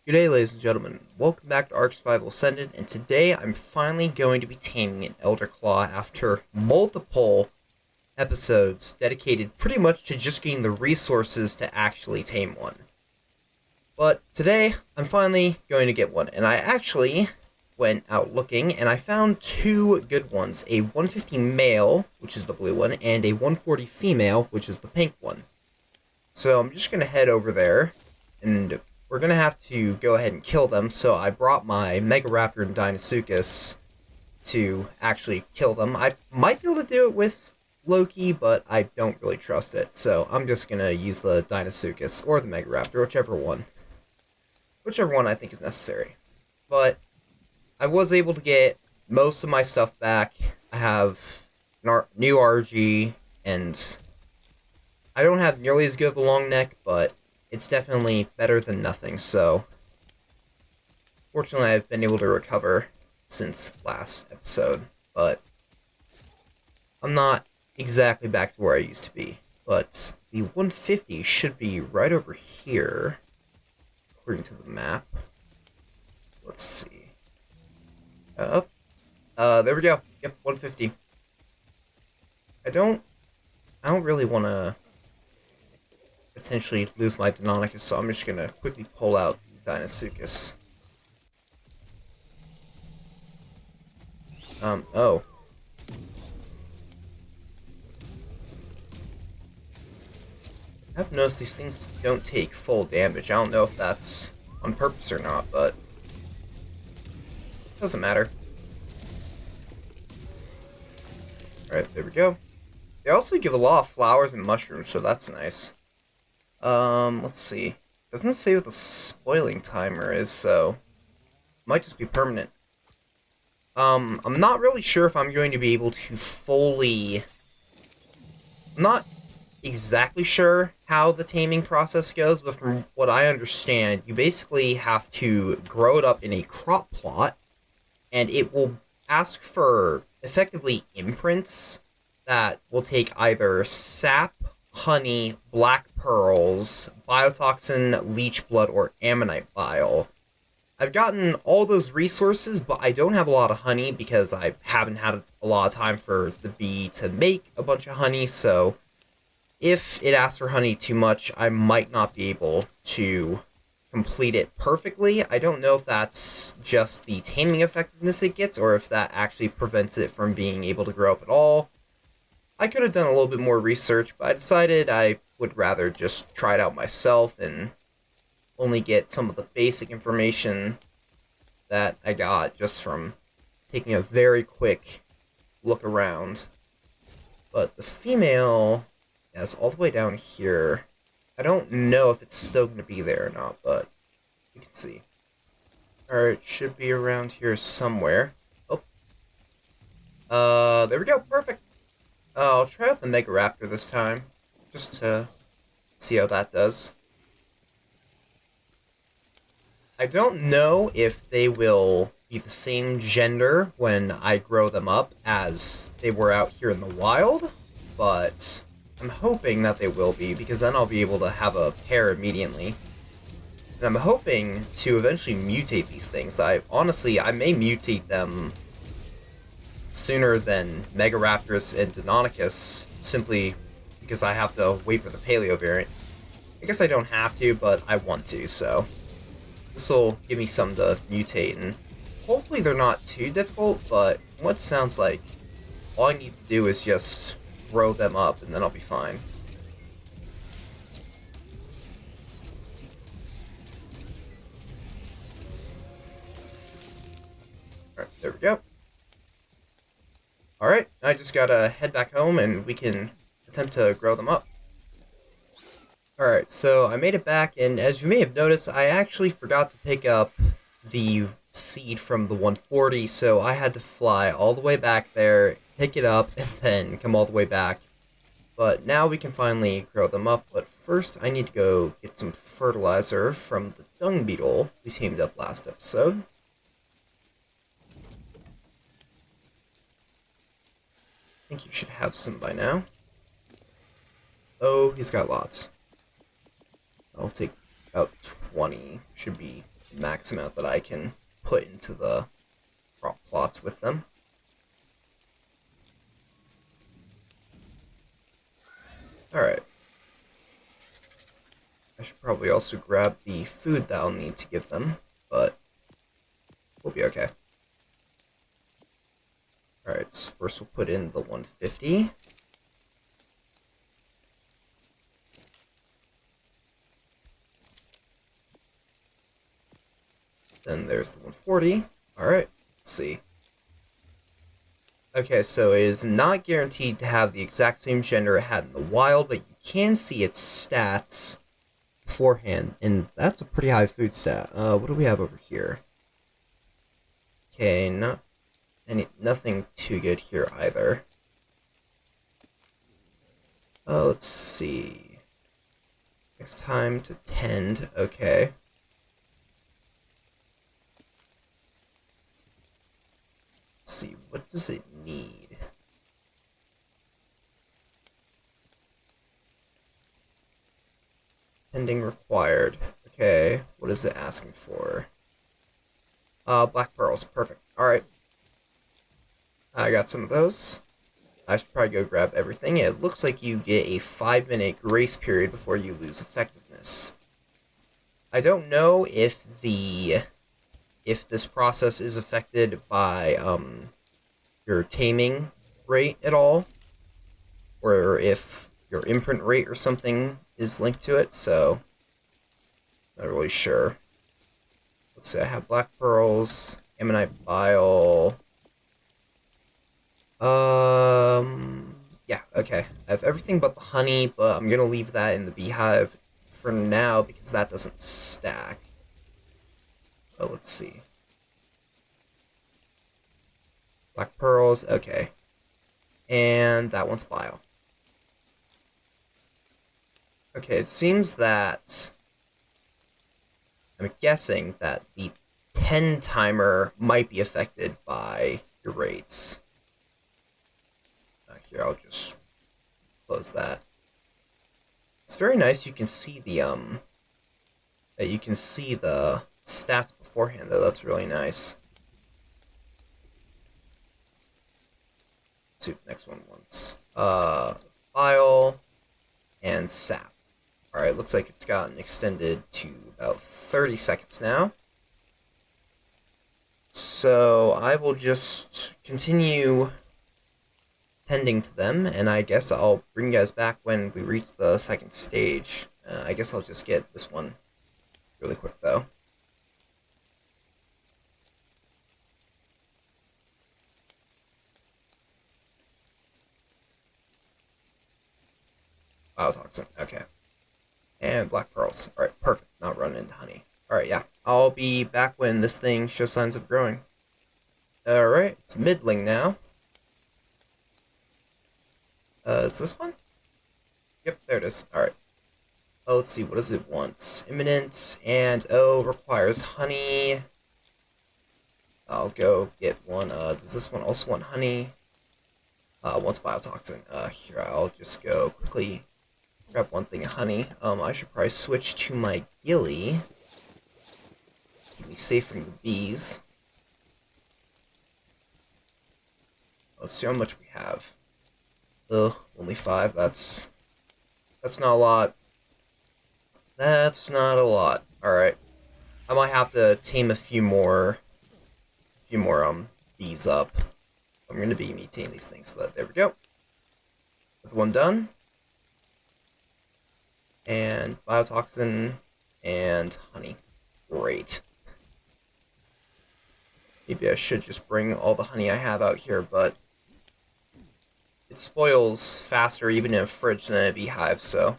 Good day, ladies and gentlemen. Welcome back to Ark Survival Ascended, and today I'm finally going to be taming an Elderclaw after multiple episodes dedicated pretty much to just getting the resources to actually tame one. But today, I'm finally going to get one, and I actually went out looking, and I found two good ones. A 150 male, which is the blue one, and a 140 female, which is the pink one. So I'm just going to head over there, and we're going to have to go ahead and kill them, so I brought my Mega Raptor and Deinosuchus to actually kill them. I might be able to do it with Loki, but I don't really trust it, so I'm just going to use the Deinosuchus or the Mega Raptor, whichever one. Whichever one I think is necessary. But I was able to get most of my stuff back. I have new RG, and I don't have nearly as good of a long neck, but it's definitely better than nothing, so fortunately I've been able to recover since last episode, but I'm not exactly back to where I used to be. But the 150 should be right over here, according to the map. Let's see. There we go. Yep, 150. I don't really want to potentially lose my Deinonychus, so I'm just gonna quickly pull out Deinosuchus. Oh. I've noticed these things don't take full damage. I don't know if that's on purpose or not, but doesn't matter. Alright, there we go. They also give a lot of flowers and mushrooms, so that's nice. Let's see. Doesn't say what the spoiling timer is, so might just be permanent. I'm not really sure if I'm going to be able to fully... I'm not exactly sure how the taming process goes, but from what I understand, you basically have to grow it up in a crop plot, and it will ask for, effectively, imprints that will take either sap, honey, black pearls, biotoxin, leech blood, or ammonite bile. I've gotten all those resources, but I don't have a lot of honey because I haven't had a lot of time for the bee to make a bunch of honey, so if it asks for honey too much, I might not be able to complete it perfectly. I don't know if that's just the taming effectiveness it gets, or if that actually prevents it from being able to grow up at all. I could have done a little bit more research, but I decided I would rather just try it out myself and only get some of the basic information that I got just from taking a very quick look around. But the female is all the way down here. I don't know if it's still going to be there or not, but you can see. Alright, it should be around here somewhere. Oh. There we go, perfect. I'll try out the Mega Raptor this time, just to see how that does. I don't know if they will be the same gender when I grow them up as they were out here in the wild, but I'm hoping that they will be, because then I'll be able to have a pair immediately. And I'm hoping to eventually mutate these things. I may mutate them sooner than Mega Raptors and Deinonychus, simply because I have to wait for the Paleo variant. I guess I don't have to, but I want to, so this will give me something to mutate, and hopefully they're not too difficult, but what it sounds like, all I need to do is just grow them up, and then I'll be fine. Alright, there we go. Alright, I just gotta head back home and we can attempt to grow them up. Alright, so I made it back, and as you may have noticed, I actually forgot to pick up the seed from the 140, so I had to fly all the way back there, pick it up, and then come all the way back. But now we can finally grow them up, but first I need to go get some fertilizer from the dung beetle we tamed up last episode. I think you should have some by now. Oh, he's got lots. I'll take about 20. Should be max amount that I can put into the crop plots with them. Alright. I should probably also grab the food that I'll need to give them, but we'll be okay. Alright, so first we'll put in the 150. Then there's the 140. Alright, let's see. Okay, so it is not guaranteed to have the exact same gender it had in the wild, but you can see its stats beforehand, and that's a pretty high food stat. What do we have over here? Okay, nothing too good here either. Let's see. Next time to tend, okay. Let's see, what does it need? Tending required. Okay, what is it asking for? Black pearls, perfect. Alright. I got some of those. I should probably go grab everything. It looks like you get a 5-minute grace period before you lose effectiveness. I don't know if this process is affected by your taming rate at all, or if your imprint rate or something is linked to it, so not really sure. Let's see, I have black pearls, ammonite bile. Yeah, okay. I have everything but the honey, but I'm gonna leave that in the beehive for now because that doesn't stack. Oh, let's see. Black pearls, okay. And that one's bile. Okay, it seems that I'm guessing that the 10 timer might be affected by your rates. Here, I'll just close that. It's very nice. You can see the stats beforehand, though. That's really nice. Let's see what the next one wants. Bile and sap. Alright, looks like it's gotten extended to about 30 seconds now. So I will just continue tending to them, and I guess I'll bring you guys back when we reach the second stage. I guess I'll just get this one really quick, though. Biotoxin, okay. And black pearls. Alright, perfect. Not run into honey. Alright, yeah. I'll be back when this thing shows signs of growing. Alright, it's middling now. Is this one? Yep, there it is. Alright. Oh, let's see, what does it want? Imminent, and requires honey. I'll go get one. Does this one also want honey? Wants biotoxin. Here, I'll just go quickly grab one thing of honey. I should probably switch to my ghillie. Keep me safe from the bees. Let's see how much we have. Ugh, only 5. That's not a lot. That's not a lot. Alright. I might have to tame a few more bees up. I'm gonna be mutating these things, but there we go. With one done. And biotoxin and honey. Great. Maybe I should just bring all the honey I have out here, but it spoils faster even in a fridge than a beehive, so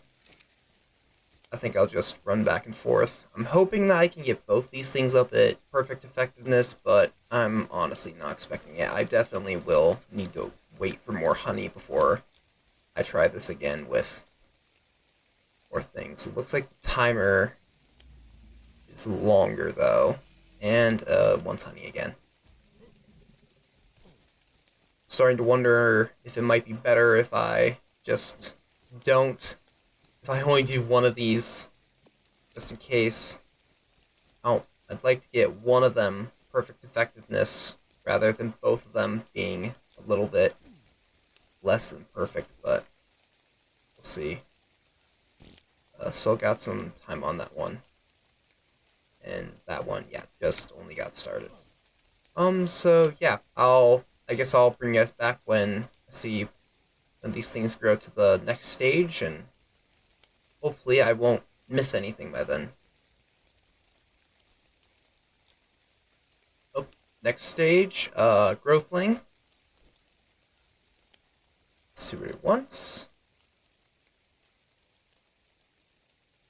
I think I'll just run back and forth. I'm hoping that I can get both these things up at perfect effectiveness, but I'm honestly not expecting it. I definitely will need to wait for more honey before I try this again with more things. It looks like the timer is longer, though. And, wants honey again. Starting to wonder if it might be better if I just don't... If I only do one of these, just in case. I don't I'd like to get one of them perfect effectiveness rather than both of them being a little bit less than perfect, but we'll see. Still got some time on that one. And that one, yeah, just only got started. So yeah, I guess I'll bring you guys back when I see when these things grow to the next stage, and hopefully I won't miss anything by then. Oh, next stage, growthling. Let's see what it wants.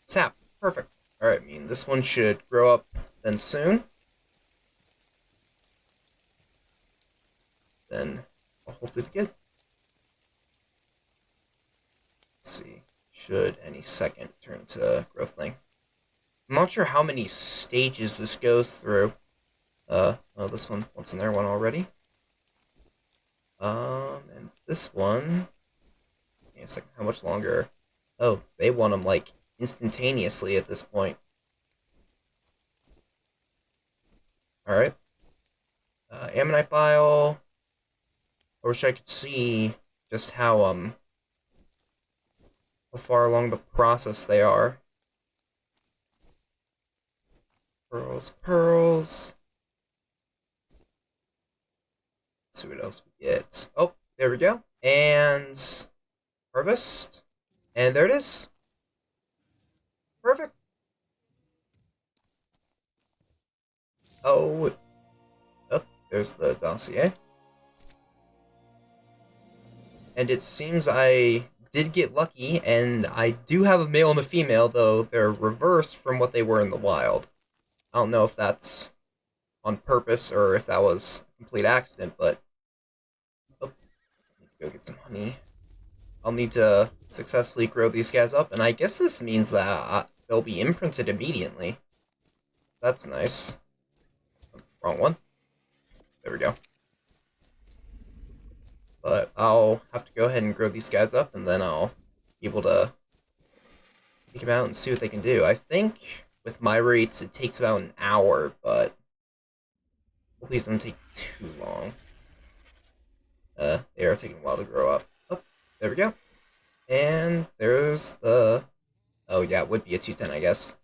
Sap, perfect. Alright, I mean, this one should grow up then soon. Then I'll hopefully be good. Let's see. Should any second turn to growthling. I'm not sure how many stages this goes through. Oh, this one, what's in there one already? And this one. Wait a second, how much longer? Oh, they want them like instantaneously at this point. Alright. Ammonite bile. I wish I could see just how far along the process they are. Pearls, pearls. Let's see what else we get. Oh, there we go. And harvest. And there it is. Perfect. Oh, there's the dossier. And it seems I did get lucky, and I do have a male and a female, though they're reversed from what they were in the wild. I don't know if that's on purpose or if that was a complete accident, but oh, go get some honey. I'll need to successfully grow these guys up, and I guess this means that they'll be imprinted immediately. That's nice. Wrong one. There we go. But I'll have to go ahead and grow these guys up, and then I'll be able to take them out and see what they can do. I think with my rates, it takes about an hour, but hopefully it doesn't take too long. They are taking a while to grow up. Oh, there we go. And there's the... Oh, yeah, it would be a 210, I guess.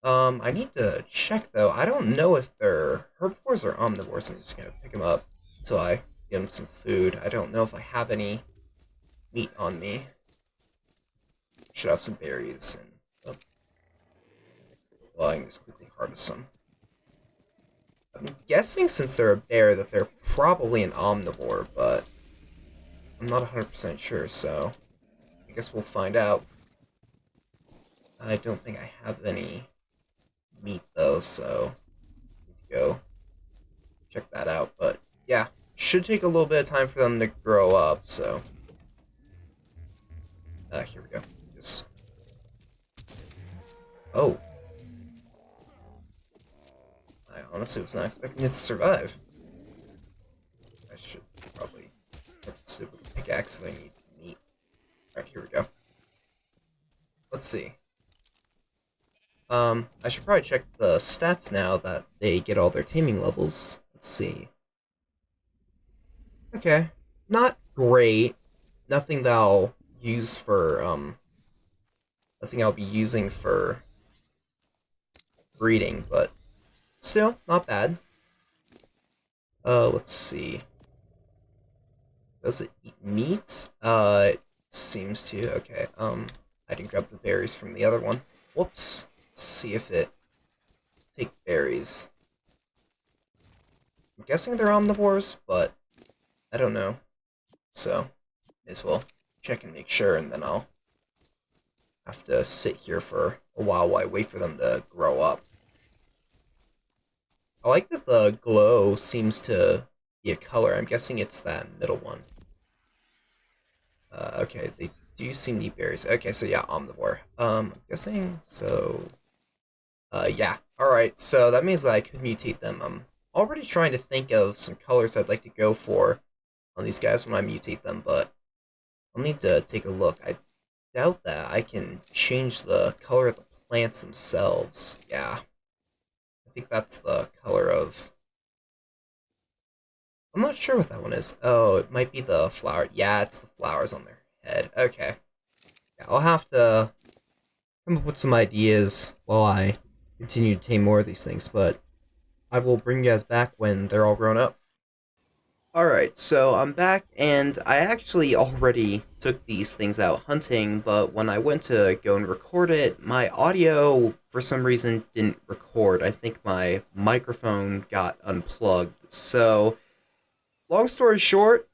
I need to check, though. I don't know if they're herbivores or omnivores. I'm just gonna pick them up until I give them some food. I don't know if I have any meat on me. Should have some berries, and... Oh. Well, I can just quickly harvest some. I'm guessing since they're a bear that they're probably an omnivore, but I'm not 100% sure, so I guess we'll find out. I don't think I have any meat, though, so I need to go check that out. But yeah, should take a little bit of time for them to grow up, so... here we go. Just... Oh. I honestly was not expecting it to survive. I should probably have to sit with a pickaxe if I need meat. Alright, here we go. Let's see. I should probably check the stats now that they get all their taming levels. Let's see. Okay. Not great. Nothing that I'll use for, nothing I'll be using for breeding, but still, not bad. Let's see. Does it eat meat? It seems to. Okay, I didn't grab the berries from the other one. Whoops. Let's see if it take berries. I'm guessing they're omnivores, but I don't know. So, may as well check and make sure, and then I'll have to sit here for a while I wait for them to grow up. I like that the glow seems to be a color. I'm guessing it's that middle one. Okay, they do seem to eat berries. Okay, so yeah, omnivore. I'm guessing, so... yeah. Alright, so that means that I could mutate them. I'm already trying to think of some colors I'd like to go for on these guys when I mutate them, but I'll need to take a look. I doubt that I can change the color of the plants themselves. Yeah. think that's the color of... I'm not sure what that one is. Oh, it might be the flower. Yeah, it's the flowers on their head. Okay. Yeah, I'll have to come up with some ideas while I continue to tame more of these things, but I will bring you guys back when they're all grown up. Alright, so I'm back, and I actually already took these things out hunting, but when I went to go and record it, my audio, for some reason, didn't record. I think my microphone got unplugged. So, long story short,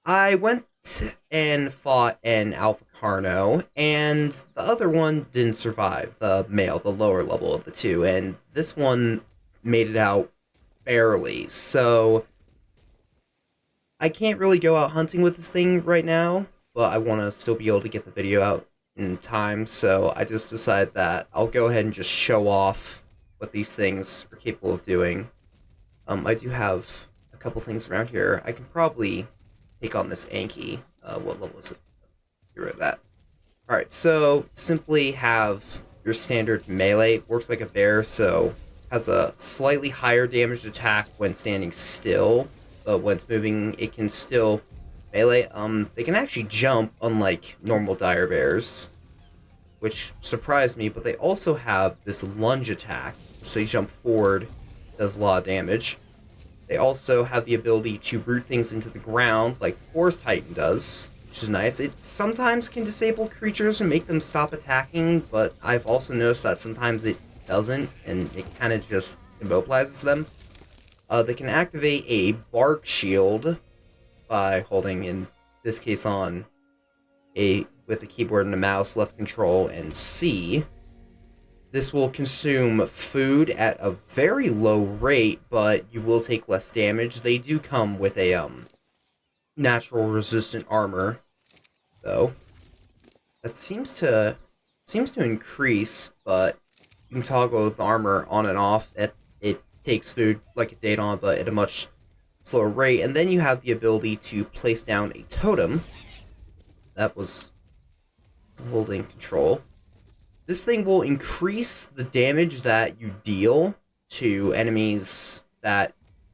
I went and fought an Alpha Carno, and the other one didn't survive, the male, the lower level of the two, and this one made it out barely. So, I can't really go out hunting with this thing right now, but I want to still be able to get the video out in time, so I just decided that I'll go ahead and just show off what these things are capable of doing. I do have a couple things around here. I can probably take on this Anki. What level is it? Get rid of that. Alright, so simply have your standard melee. Works like a bear, so has a slightly higher damaged attack when standing still, but when it's moving, it can still melee. They can actually jump, unlike normal dire bears, which surprised me, but they also have this lunge attack, so they jump forward, does a lot of damage. They also have the ability to root things into the ground, like the Forest Titan does, which is nice. It sometimes can disable creatures and make them stop attacking, but I've also noticed that sometimes it doesn't, and it kind of just immobilizes them. They can activate a bark shield by holding, in this case, on with the keyboard and the mouse, left control, and C. This will consume food at a very low rate, but you will take less damage. They do come with a natural resistant armor, though. That seems to increase, but you can toggle the armor on and off. It takes food like a Daedon, but at a much slower rate. And then you have the ability to place down a totem. That was holding control. This thing will increase the damage that you deal to enemies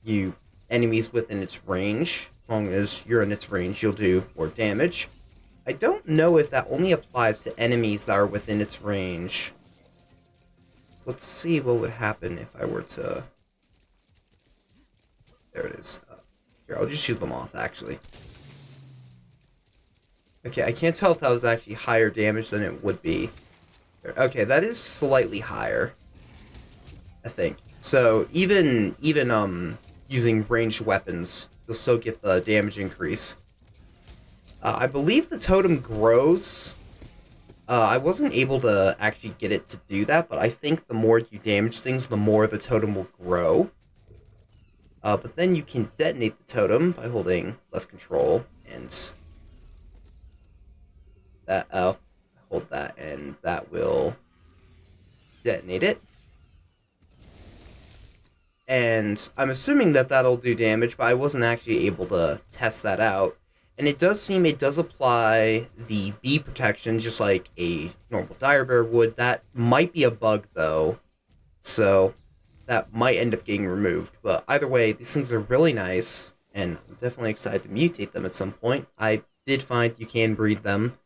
within its range. As long as you're in its range, you'll do more damage. I don't know if that only applies to enemies that are within its range. So let's see what would happen if I were to... There it is. Here, I'll just shoot the moth, actually. Okay, I can't tell if that was actually higher damage than it would be. Okay, that is slightly higher, I think. So even using ranged weapons, you'll still get the damage increase. I believe the totem grows. I wasn't able to actually get it to do that, but I think the more you damage things, the more the totem will grow. But then you can detonate the totem by holding left control and that. Hold that, and that will detonate it. And I'm assuming that that'll do damage, but I wasn't actually able to test that out. And it does seem it does apply the bee protection, just like a normal dire bear would. That might be a bug, though, so that might end up getting removed. But either way, these things are really nice, and I'm definitely excited to mutate them at some point. I did find you can breed them.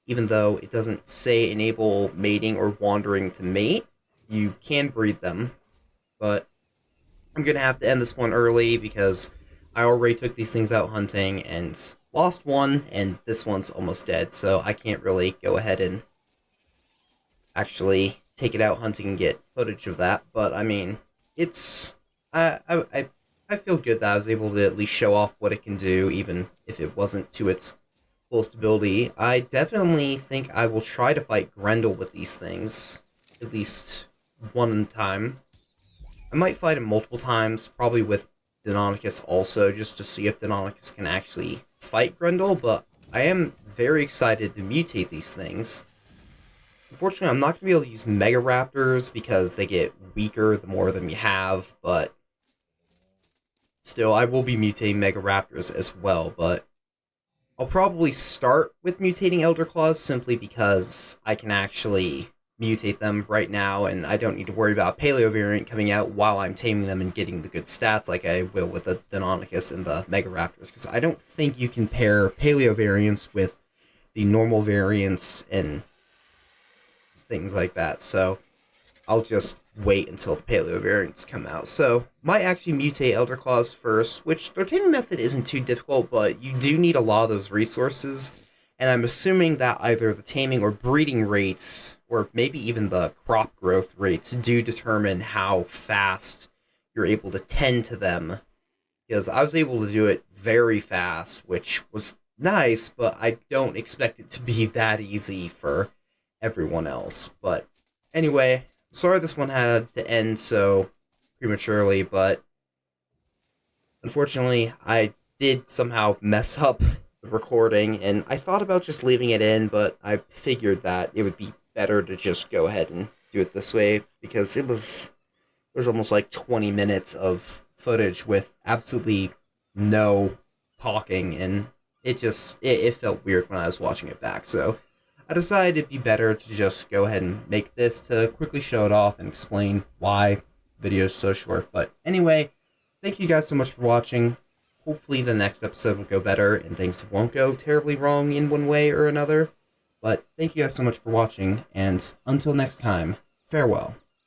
Even though it doesn't say enable mating or wandering to mate, you can breed them. But I'm going to have to end this one early because I already took these things out hunting and lost one, and this one's almost dead, so I can't really go ahead and actually take it out hunting and get footage of that. But, I mean, it's... I feel good that I was able to at least show off what it can do, even if it wasn't to its full stability. I definitely think I will try to fight Grendel with these things, at least one time. I might fight him multiple times, probably with Deinonychus also, just to see if Deinonychus can actually fight Grendel, but I am very excited to mutate these things. Unfortunately, I'm not going to be able to use Mega Raptors because they get weaker the more of them you have, but still, I will be mutating Mega Raptors as well, but I'll probably start with mutating Elderclaws simply because I can actually mutate them right now, and I don't need to worry about paleo variant coming out while I'm taming them and getting the good stats like I will with the Deinonychus and the Megaraptors, because I don't think you can pair paleo variants with the normal variants and things like that. So I'll just wait until the paleo variants come out. So might actually mutate Elderclaws first, which their taming method isn't too difficult, but you do need a lot of those resources. And I'm assuming that either the taming or breeding rates, or maybe even the crop growth rates, do determine how fast you're able to tend to them. Because I was able to do it very fast, which was nice, but I don't expect it to be that easy for everyone else. But anyway, sorry this one had to end so prematurely, but unfortunately, I did somehow mess up the recording, and I thought about just leaving it in, but I figured that it would be better to just go ahead and do it this way, because it was almost like 20 minutes of footage with absolutely no talking, and it felt weird when I was watching it back. So I decided it'd be better to just go ahead and make this to quickly show it off and explain why the video is so short. But anyway, thank you guys so much for watching. Hopefully the next episode will go better and things won't go terribly wrong in one way or another. But thank you guys so much for watching, and until next time, farewell.